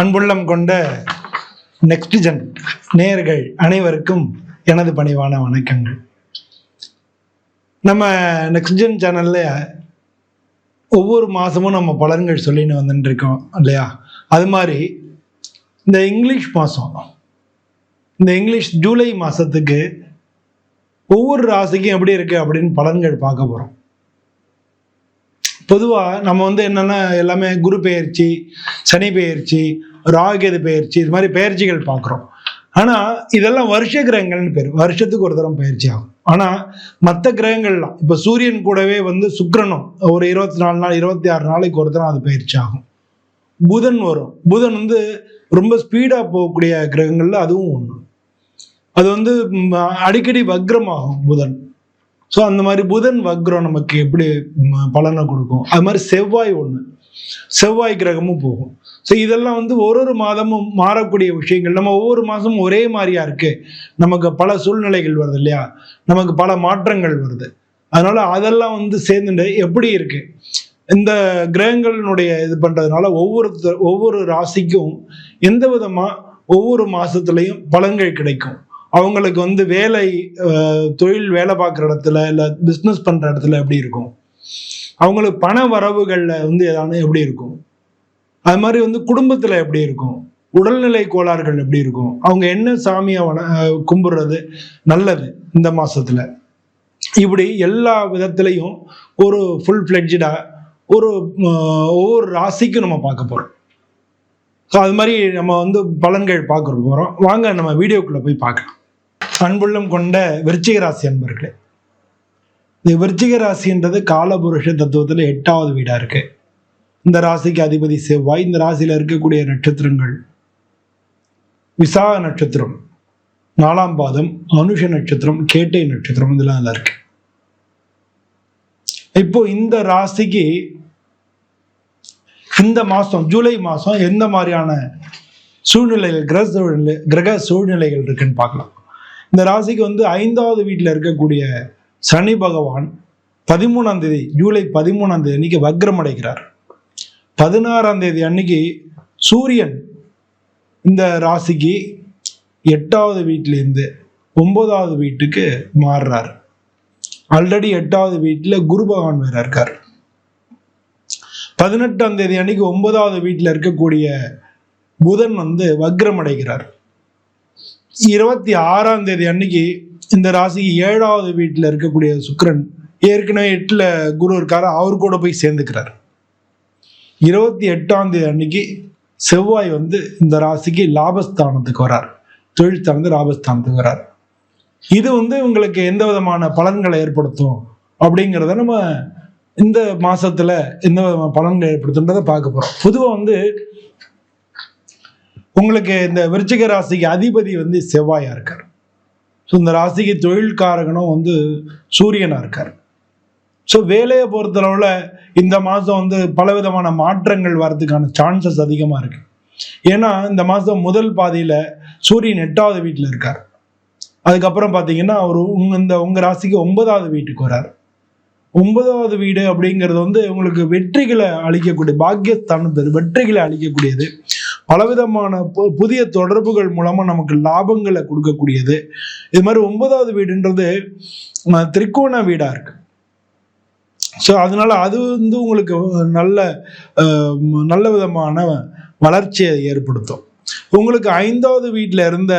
அன்புள்ளம் கொண்ட next gen நேயர்கள் அனைவருக்கும் எனது பணிவான வணக்கங்கள். நம்ம நெக்ஸ்ட் ஜென் சேனல்ல ஒவ்வொரு மாதமும் நம்ம பலன்கள் சொல்லின்னு வந்துட்டு இருக்கோம் இல்லையா? அது மாதிரி இந்த இங்கிலீஷ் மாதம், இந்த இங்கிலீஷ் ஜூலை மாதத்துக்கு ஒவ்வொரு ராசிக்கும் எப்படி இருக்கு அப்படின்னு பலன்கள் பார்க்க போகிறோம். பொதுவாக நம்ம என்னென்னா எல்லாமே குரு பெயர்ச்சி, சனி பெயர்ச்சி, ராகுகேது பெயர்ச்சி, இது மாதிரி பெயர்ச்சிகள் பார்க்குறோம். ஆனால் இதெல்லாம் வருஷ கிரகங்கள்னு பேர், வருஷத்துக்கு ஒரு தரம் பயிற்சி ஆகும். ஆனால் மற்ற கிரகங்கள்லாம் இப்போ சூரியன் கூடவே சுக்கிரனும் ஒரு 24 நாள் 26 நாளைக்கு ஒரு தரம் அது பயிற்சி ஆகும். புதன் வரும். புதன் ரொம்ப ஸ்பீடாக போகக்கூடிய கிரகங்கள்ல அதுவும் ஒன்று. அது அடிக்கடி வக்ரமாகும் புதன். ஸோ அந்த மாதிரி புதன் வக்ரம் நமக்கு எப்படி பலனை கொடுக்கும், அது மாதிரி செவ்வாய் ஒன்று, செவ்வாய் கிரகமும் போகும். ஸோ இதெல்லாம் ஒரு மாதமும் மாறக்கூடிய விஷயங்கள். நம்ம ஒவ்வொரு மாதமும் ஒரே மாதிரியா இருக்கு, நமக்கு பல சூழ்நிலைகள் வருது இல்லையா, நமக்கு பல மாற்றங்கள் வருது. அதனால அதெல்லாம் சேர்ந்துட்டு எப்படி இருக்கு இந்த கிரகங்களினுடைய இது பண்றதுனால ஒவ்வொரு ராசிக்கும் எந்த விதமா ஒவ்வொரு மாசத்துலையும் பலன்கள் கிடைக்கும். அவங்களுக்கு வேலை தொழில் வேலை பார்க்குற இடத்துல இல்லை பிஸ்னஸ் பண்ணுற இடத்துல எப்படி இருக்கும், அவங்களுக்கு பண வரவுகளில் ஏதாவது எப்படி இருக்கும், அது மாதிரி குடும்பத்தில் எப்படி இருக்கும், உடல்நிலை கோளாறுகள் எப்படி இருக்கும், அவங்க என்ன சாமியை கும்பிடுறது நல்லது இந்த மாசத்துல, இப்படி எல்லா விதத்திலையும் ஒரு ஃபுல் ஃப்ளெட்ஜா ஒவ்வொரு ராசிக்கும் நம்ம பார்க்க போறோம். ஸோ அது மாதிரி நம்ம பலன்கள் பார்க்க போறோம். வாங்க நம்ம வீடியோக்குள்ள போய் பார்க்கலாம். அன்புள்ளம் கொண்ட விருச்சிக ராசி அன்பர்களே, இந்த விருச்சிக ராசின்றது காலபுருஷ தத்துவத்தில் 8வது வீடா இருக்கு. இந்த ராசிக்கு அதிபதி செவ்வாய். இந்த ராசியில இருக்கக்கூடிய நட்சத்திரங்கள் விசாக நட்சத்திரம் 4ஆம் பாதம், அனுஷ நட்சத்திரம், கேட்டை நட்சத்திரம், இதெல்லாம் இருக்கு. இப்போ இந்த ராசிக்கு இந்த மாசம் ஜூலை மாசம் எந்த மாதிரியான சூழ்நிலைகள், கிரக சூழ்நிலைகள் இருக்குன்னு பார்க்கலாம். இந்த ராசிக்கு 5வது வீட்டில் இருக்கக்கூடிய சனி பகவான் 13ஆம் தேதி, ஜூலை 13ஆம் தேதி அன்னைக்கு வக்ரம் அடைகிறார். 16ஆம் தேதி அன்னைக்கு சூரியன் இந்த ராசிக்கு 8வது வீட்டிலேருந்து 9வது வீட்டுக்கு மாறுறார். ஆல்ரெடி 8வது வீட்டில் குரு பகவான் வேற இருக்கார். 18ஆம் தேதி அன்னைக்கு 9வது வீட்டில் இருக்கக்கூடிய புதன் வக்ரம் அடைகிறார். 26ஆம் தேதி அன்னைக்கு இந்த ராசிக்கு 7வது வீட்டில் இருக்கக்கூடிய சுக்கிரன், ஏற்கனவே 8ல் குரு இருக்காரு, அவர் கூட போய் சேர்ந்துக்கிறார். 28ஆம் தேதி அன்னைக்கு செவ்வாய் இந்த ராசிக்கு லாபஸ்தானத்துக்கு வரார், தொழில் ஸ்தானத்து லாபஸ்தானத்துக்கு வரார். இது உங்களுக்கு எந்த விதமான பலன்களை ஏற்படுத்தும் அப்படிங்கிறத நம்ம இந்த மாசத்துல எந்த விதமான பலன்களை ஏற்படுத்துன்றதை பார்க்க போறோம். பொதுவாக உங்களுக்கு இந்த விருச்சிக ராசிக்கு அதிபதி செவ்வாயா இருக்கார். ஸோ இந்த ராசிக்கு தொழில்காரகனும் சூரியனா இருக்கார். ஸோ வேலையை பொறுத்தளவுல இந்த மாதம் பலவிதமான மாற்றங்கள் வர்றதுக்கான சான்சஸ் அதிகமாக இருக்கு. ஏன்னா இந்த மாதம் முதல் பாதியில சூரியன் 8வது வீட்டில் இருக்கார். அதுக்கப்புறம் பார்த்தீங்கன்னா அவர் உங்க ராசிக்கு 9வது வீட்டுக்கு வரார். 9வது வீடு அப்படிங்கிறது உங்களுக்கு வெற்றிகளை அளிக்கக்கூடிய பாக்கியஸ்தானத்து, வெற்றிகளை அளிக்கக்கூடியது, பலவிதமான புதிய தொடர்புகள் மூலமா நமக்கு லாபங்களை கொடுக்கக்கூடியது. இது மாதிரி 9வது வீடுன்றது திரிகோண வீடா இருக்கு. ஸோ அதனால அது உங்களுக்கு நல்ல விதமான வளர்ச்சியை ஏற்படுத்தும். உங்களுக்கு 5வது வீட்டில் இருந்த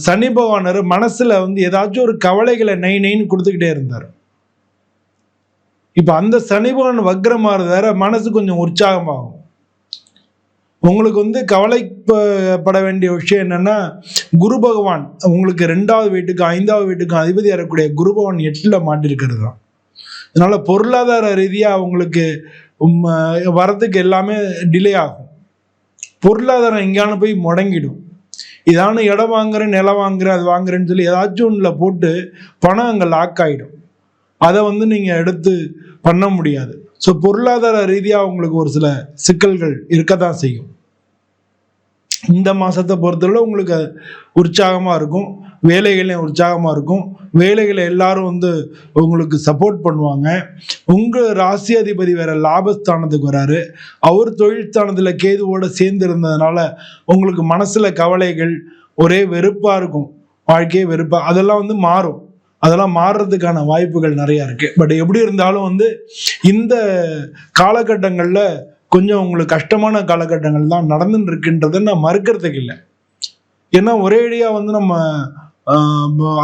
சனி பகவானர் மனசுல ஏதாச்சும் ஒரு கவலைகளை நெய்ன்னு கொடுத்துக்கிட்டே இருந்தார். இப்ப அந்த சனி பகவான் வக்ரமாறதார மனசு கொஞ்சம் உற்சாகமாகும். உங்களுக்கு கவலைப்பட வேண்டிய விஷயம் என்னன்னா, குரு பகவான் உங்களுக்கு 2வது வீட்டுக்கு 5வது வீட்டுக்கும் அதிபதி வரக்கூடிய குரு பகவான் 8ல் மாட்டிருக்கிறது தான். அதனால பொருளாதார ரீதியா உங்களுக்கு வரதுக்கு எல்லாமே டிலே ஆகும். பொருளாதாரம் எங்கேயான போய் முடங்கிடும். இதான இடம் வாங்குறேன், நிலம் வாங்குறேன், அது வாங்குறேன்னு சொல்லி ஏதாச்சும் ஒன்றுல போட்டு பணம் அங்கே லாக் ஆகிடும். அதை நீங்க எடுத்து பண்ண முடியாது. ஸோ பொருளாதார ரீதியாக உங்களுக்கு ஒரு சில சிக்கல்கள் இருக்கத்தான் செய்யும். இந்த மாசத்தை பொறுத்தவரை உங்களுக்கு உற்சாகமா இருக்கும். வேலைகளையும் உற்சாகமாக இருக்கும். வேலைகளை எல்லாரும் வந்து உங்களுக்கு சப்போர்ட் பண்ணுவாங்க. உங்கள் ராசி அதிபதி வேற லாபஸ்தானத்துக்கு வராரு. அவர் தொழில் ஸ்தானத்தில் கேதுவோட சேர்ந்து இருந்ததுனால உங்களுக்கு மனசுல கவலைகள், ஒரே வெறுப்பாக இருக்கும், வாழ்க்கையே வெறுப்பா. அதெல்லாம் வந்து மாறும். அதெல்லாம் மாறுறதுக்கான வாய்ப்புகள் நிறையா இருக்கு. பட் எப்படி இருந்தாலும் வந்து இந்த காலகட்டங்களில் கொஞ்சம் உங்களுக்கு கஷ்டமான காலகட்டங்கள் தான் நடந்துட்டு இருக்குன்றதை நான் மறுக்கிறதுக்கு இல்லை. ஏன்னா ஒரேடியா வந்து நம்ம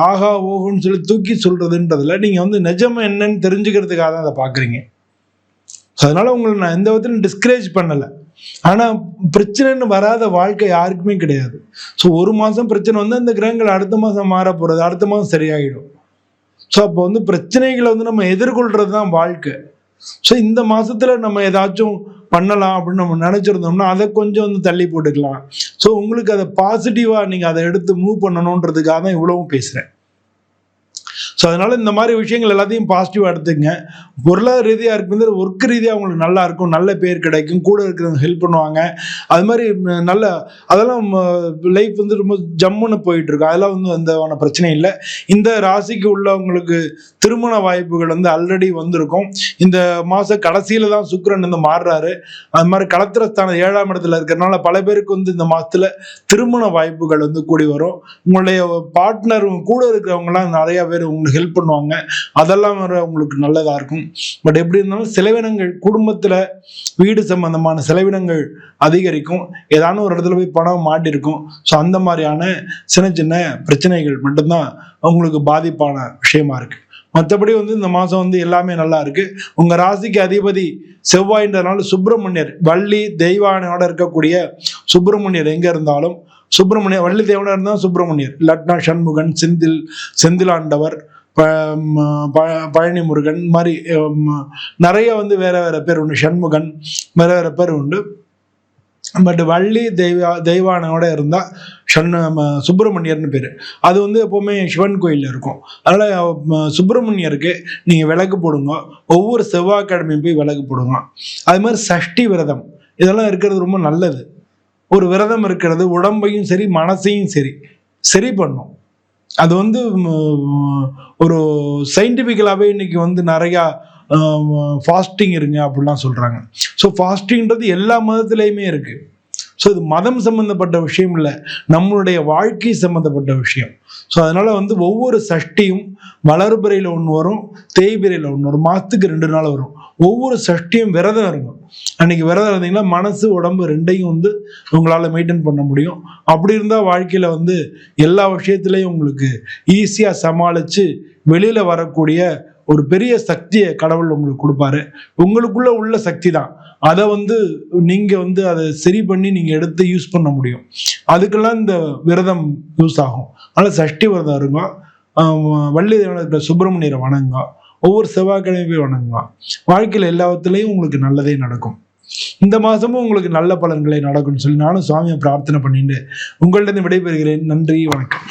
ஆகா ஓகுன்னு சொல்லி தூக்கி சொல்றதுன்றதுல நீங்க வந்து நிஜம் என்னன்னு தெரிஞ்சுக்கிறதுக்காக தான் அதை பாக்குறீங்க. அதனால உங்களை நான் எந்த விதத்திலும் டிஸ்கரேஜ் பண்ணலை. ஆனா பிரச்சனைன்னு வராத வாழ்க்கை யாருக்குமே கிடையாது. ஸோ ஒரு மாசம் பிரச்சனை வந்து அந்த கிரகங்கள் அடுத்த மாசம் மாற போறது, அடுத்த மாசம் சரியாயிடும். ஸோ அப்போ வந்து பிரச்சனைகளை வந்து நம்ம எதிர்கொள்றது தான் வாழ்க்கை. ஸோ இந்த மாசத்துல நம்ம ஏதாச்சும் பண்ணலாம் அப்படின்னு நம்ம நினைச்சிருந்தோம்னா அதை கொஞ்சம் வந்து தள்ளி போட்டுக்கலாம். ஸோ உங்களுக்கு அதை பாசிட்டிவா நீங்க அதை எடுத்து மூவ் பண்ணணுன்றதுக்காக தான் இவ்வளவும் பேசுறேன். ஸோ அதனால இந்த மாதிரி விஷயங்கள் எல்லாத்தையும் பாசிட்டிவா எடுத்துங்க. பொருளாதார ரீதியாக இருக்குது, ஒர்க் ரீதியாக உங்களுக்கு நல்லா இருக்கும், நல்ல பேர் கிடைக்கும், கூட இருக்கிறவங்க ஹெல்ப் பண்ணுவாங்க. அது மாதிரி நல்ல அதெல்லாம் லைஃப் வந்து ரொம்ப ஜம்முன்னு போயிட்டு இருக்கும். அதெல்லாம் வந்து எந்தவான பிரச்சனை இல்லை. இந்த ராசிக்கு உள்ளவங்களுக்கு திருமண வாய்ப்புகள் வந்து ஆல்ரெடி வந்திருக்கும். இந்த மாச கடைசியில தான் சுக்கிரன் வந்து மாறுறாரு. அது மாதிரி களத்திரஸ்தானம் 7ஆம் இடத்துல இருக்கிறதுனால பல பேருக்கு வந்து இந்த மாசத்துல திருமண வாய்ப்புகள் வந்து கூடி வரும். உங்களுடைய பார்ட்னர் கூட இருக்கிறவங்கலாம் நிறைய பேர் உங்களுக்கு ஹெல்ப் பண்ணுவாங்க. அதெல்லாம் வர உங்களுக்கு நல்லதா இருக்கும். பட் எப்படி இருந்தாலும் செலவினங்கள், குடும்பத்துல வீடு சம்பந்தமான செலவினங்கள் அதிகரிக்கும். ஏதானும் ஒரு இடத்துல போய் பணம் மாட்டிருக்கும். ஸோ அந்த மாதிரியான சின்ன சின்ன பிரச்சனைகள் மட்டும்தான் உங்களுக்கு பாதிப்பான விஷயமா இருக்கு. மற்றபடி வந்து இந்த மாசம் வந்து எல்லாமே நல்லா இருக்கு. உங்க ராசிக்கு அதிபதி செவ்வாய்ன்றதுனால சுப்பிரமணியர், வள்ளி தெய்வானையோட இருக்கக்கூடிய சுப்பிரமணியர் எங்க இருந்தாலும், சுப்பிரமணியர் வள்ளி தெய்வான இருந்தாலும் சுப்பிரமணியர், இல்லாட்டினா சண்முகன், செந்திலாண்டவர், பழனி முருகன் மாதிரி நிறைய வந்து வேற வேற பேர் உண்டு. சண்முகன் வேற வேற பேர் உண்டு. பட் வள்ளி தெய்வானோட இருந்தா சுப்பிரமணியர்னு பேரு. அது வந்து எப்பவுமே சிவன் கோயில்ல இருக்கும். அதனால சுப்பிரமணியருக்கு நீங்க விளக்கு போடுங்க. ஒவ்வொரு செவ்வாய்க்கிழமையும் போய் விளக்கு போடுங்க. அது மாதிரி சஷ்டி விரதம் இதெல்லாம் இருக்கிறது ரொம்ப நல்லது. ஒரு விரதம் இருக்கிறது உடம்பையும் சரி மனசையும் சரி பண்ணும். அது வந்து ஒரு சயின்டிபிக்கலாவே இன்னைக்கு வந்து நிறையா ஃபாஸ்டிங் இருங்க அப்படிலாம் சொல்றாங்க. ஸோ ஃபாஸ்டிங்கிறது எல்லா மதத்திலையுமே இருக்கு. ஸோ இது மதம் சம்பந்தப்பட்ட விஷயம் இல்லை, நம்மளுடைய வாழ்க்கை சம்பந்தப்பட்ட விஷயம். ஸோ அதனால வந்து ஒவ்வொரு சஷ்டியும் வளர்பிறையில் ஒன்று வரும், தேய்பிறையில் ஒன்று வரும், மாதத்துக்கு 2 நாள் வரும். ஒவ்வொரு சஷ்டியும் விரதம் இருக்கும். அன்னைக்கு விரதம் இருந்தீங்கன்னா மனசு உடம்பு ரெண்டையும் வந்து உங்களால் மெயின்டைன் பண்ண முடியும். அப்படி இருந்தால் வாழ்க்கையில வந்து எல்லா விஷயத்திலையும் உங்களுக்கு ஈஸியாக சமாளித்து வெளியில வரக்கூடிய ஒரு பெரிய சக்தியை கடவுள் உங்களுக்கு கொடுப்பாரு. உங்களுக்குள்ள உள்ள சக்தி தான், அதை வந்து நீங்க வந்து அதை சரி பண்ணி நீங்க எடுத்து யூஸ் பண்ண முடியும். அதுக்கெல்லாம் இந்த விரதம் யூஸ் ஆகும். அதனால சஷ்டி விரதம் இருங்க, வள்ளி சுப்பிரமணியரை வணங்க, ஒவ்வொரு செவ்வாய்க்கிழமை போய் வணங்குங்க. வாழ்க்கையில எல்லாத்துலேயும் உங்களுக்கு நல்லதே நடக்கும். இந்த மாசமும் உங்களுக்கு நல்ல பலன்களை நடக்கும்னு சொல்லி நானும் சுவாமியை பிரார்த்தனை பண்ணிட்டு உங்கள்ட்ட விடைபெறுகிறேன். நன்றி, வணக்கம்.